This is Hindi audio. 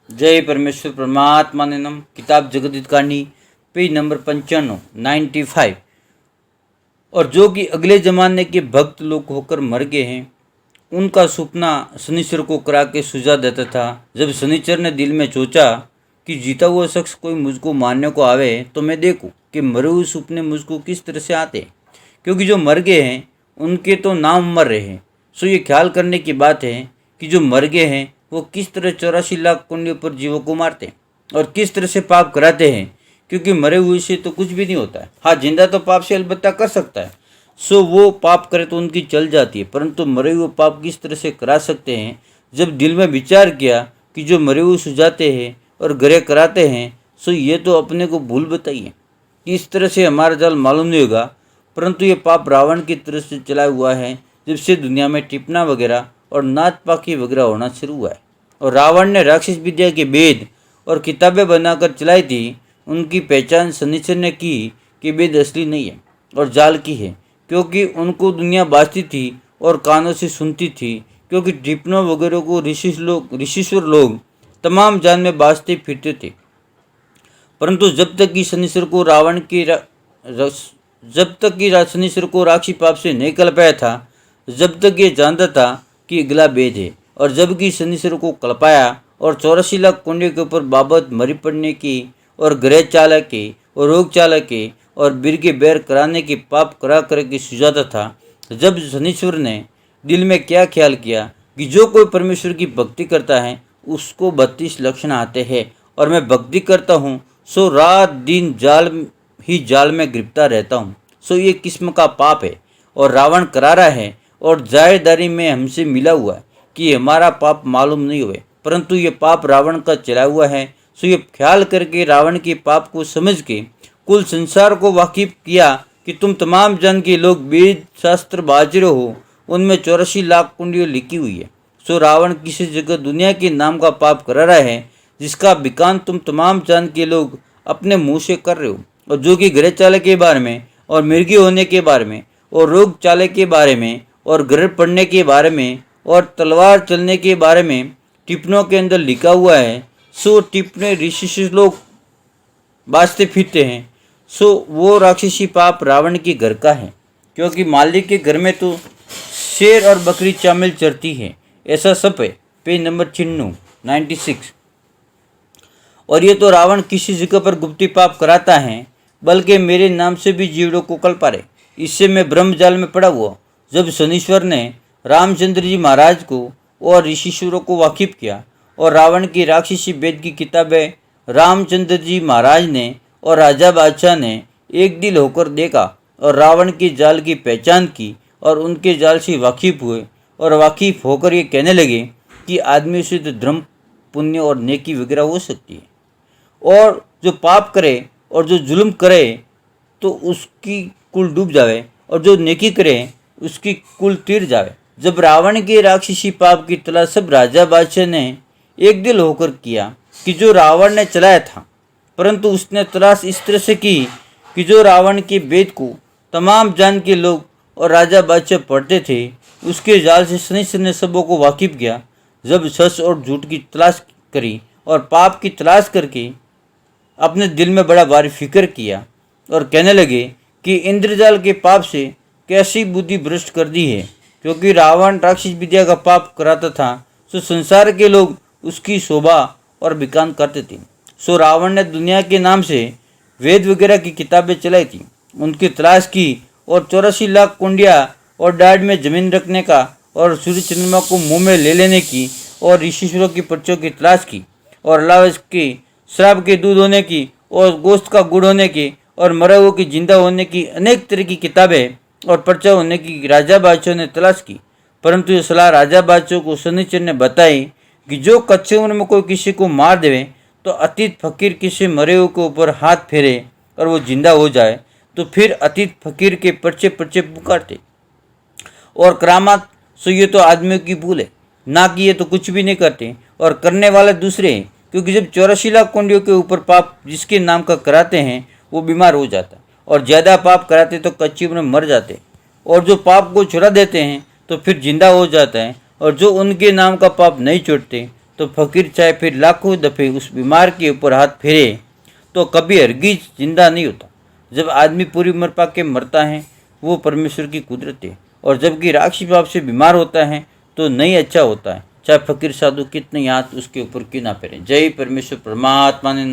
जय परमेश्वर परमात्मा ने नम। किताब जगत कहानी पेज नंबर 95 95। और जो कि अगले ज़माने के भक्त लोग होकर मर गए हैं, उनका सपना शनिचर को करा के सुझा देता था। जब शनिचर ने दिल में सोचा कि जीता हुआ शख्स कोई मुझको मारने को आवे तो मैं देखूं कि मरे हुए सपने मुझको किस तरह से आते, क्योंकि जो मर गए हैं उनके तो नाम मर रहे हैं। सो ये ख्याल करने की बात है कि जो मर गए हैं वो किस तरह 84 लाख कुंडियों पर जीवों को मारते हैं और किस तरह से पाप कराते हैं, क्योंकि मरे हुए से तो कुछ भी नहीं होता है। हाँ, जिंदा तो पाप से अलबत्ता कर सकता है, सो वो पाप करे तो उनकी चल जाती है, परंतु मरे हुए पाप किस तरह से करा सकते हैं। जब दिल में विचार किया कि जो मरे हुए सुझाते हैं और गरे कराते हैं, सो ये तो अपने को भूल बताइए कि इस तरह से हमारा जाल मालूम नहीं होगा, परंतु ये पाप रावण की तरफ से चला हुआ है। जब से दुनिया में टिपना वगैरह और नाच पाकी वगैरह होना शुरू हुआ है और रावण ने राक्षस विद्या के वेद और किताबें बनाकर चलाई थी, उनकी पहचान शनिचर ने की कि वेद असली नहीं है और जाल की है, क्योंकि उनको दुनिया बाजती थी और कानों से सुनती थी, क्योंकि टिप्पणों वगैरह को ऋषिश्वर लोग तमाम जान में बाजते फिरते थे। परंतु जब तक कि शनिचर को शनिचर को राक्षी पाप से नहीं कल पाया था, जब तक ये जानता था कि अगला वेद है, और जब कि शनिचर को कल पाया और 84 लाख कुंडियों के ऊपर बाबत मरी पड़ने की और ग्रह चालक के और रोग चालक के और बीर के बैर कराने के पाप करा कर के सुझाता था, जब शनिश्वर ने दिल में क्या ख्याल किया कि जो कोई परमेश्वर की भक्ति करता है उसको 32 लक्षण आते हैं और मैं भक्ति करता हूँ, सो रात दिन जाल में गिरफ्तार रहता हूँ, सो ये किस्म का पाप है और रावण करारा है और जायदारी में हमसे मिला हुआ है कि हमारा पाप मालूम नहीं हुए, परंतु ये पाप रावण का चला हुआ है। सो ये ख्याल करके रावण के पाप को समझ के कुल संसार को वाकिफ किया कि तुम तमाम जन के लोग वेद शास्त्र बाजरे हो, उनमें 84 लाख कुंडियों लिखी हुई है। सो रावण किसी जगह दुनिया के नाम का पाप करा रहा है, जिसका विकान तुम तमाम जान के लोग अपने मुंह से कर रहे हो, और जो कि ग्रह चालक के बारे में और मिर्गी होने के बारे में और रोग चालक के बारे में और ग्रह पड़ने के बारे में और तलवार चलने के बारे में टिप्पणों के अंदर लिखा हुआ है। सो टिप्पणे ऋषि लोग बाजते फिरते हैं। सो वो राक्षसी पाप रावण के घर का है, क्योंकि मालिक के घर में तो शेर और बकरी चामिल चरती है, ऐसा सब है। Page number 96। और ये तो रावण किसी जगह पर गुप्ती पाप कराता है, बल्कि मेरे नाम से भी जीवों को कल पारे। इससे मैं ब्रह्मजाल में पड़ा हुआ। जब शनीश्वर ने रामचंद्र जी महाराज को और ऋषिश्वरों को वाकिफ किया और रावण की राक्षसी वेद की किताबें रामचंद्र जी महाराज ने और राजा बादशाह ने एक दिल होकर देखा और रावण के जाल की पहचान की और उनके जाल से वाकिफ हुए और वाकिफ होकर ये कहने लगे कि आदमी से तो धर्म पुण्य और नेकी वगैरह हो सकती है, और जो पाप करे और जो जुल्म करे तो उसकी कुल डूब जावे, और जो नेकी करे उसकी कुल तीर जावे। जब रावण के राक्षसी पाप की तलाश सब राजा बादशाह ने एक दिल होकर किया कि जो रावण ने चलाया था, परंतु उसने तलाश इस तरह से की कि जो रावण के वेद को तमाम जान के लोग और राजा बादशाह पढ़ते थे, उसके जाल से शनिश्चर ने सबों को वाकिफ किया। जब सच और झूठ की तलाश करी और पाप की तलाश करके अपने दिल में बड़ा भारी फिक्र किया और कहने लगे कि इंद्रजाल के पाप से कैसी बुद्धि भ्रष्ट कर दी है, क्योंकि रावण राक्षस विद्या का पाप कराता था, सो संसार के लोग उसकी शोभा और विकान करते थे। सो रावण ने दुनिया के नाम से वेद वगैरह की किताबें चलाई थी, उनकी तलाश की और 84 लाख कुंडिया और डाढ़ में जमीन रखने का और सूर्य चंद्रमा को मुंह में ले लेने की और ऋषिश्वरों की पर्चों की तलाश की और अलावा इसके श्राप के दूध होने की और गोश्त का गुड़ होने की और मरे हुए की जिंदा होने की अनेक तरह की किताबें और पर्चा होने की राजा बादशाह ने तलाश की। परंतु ये सलाह राजा बादशाह को शनिचर ने बताई कि जो कच्चे उम्र में कोई किसी को मार देवे तो अतीत फकीर किसी मरे हुए के ऊपर हाथ फेरे और वो जिंदा हो जाए, तो फिर अतीत फकीर के पर्चे पर्चे पुकारते और करामात। सो ये तो आदमियों की भूल है, ना कि ये तो कुछ भी नहीं करते और करने वाले दूसरे हैं, क्योंकि जब 84 लाख कुंडियों के ऊपर पाप जिसके नाम का कराते हैं वो बीमार हो जाता है, और ज़्यादा पाप कराते तो कच्ची उम्र में मर जाते, और जो पाप को छुड़ा देते हैं तो फिर जिंदा हो जाता है, और जो उनके नाम का पाप नहीं छोड़ते तो फकीर चाहे फिर लाखों दफ़े उस बीमार के ऊपर हाथ फेरे तो कभी हरगिज जिंदा नहीं होता। जब आदमी पूरी उम्र पा के मरता है वो परमेश्वर की कुदरत है, और जबकि राक्षसी पाप से बीमार होता है तो नहीं अच्छा होता है, चाहे फकीर साधु कितने हाथ उसके ऊपर क्यों ना फेरे। जय परमेश्वर परमात्मा ने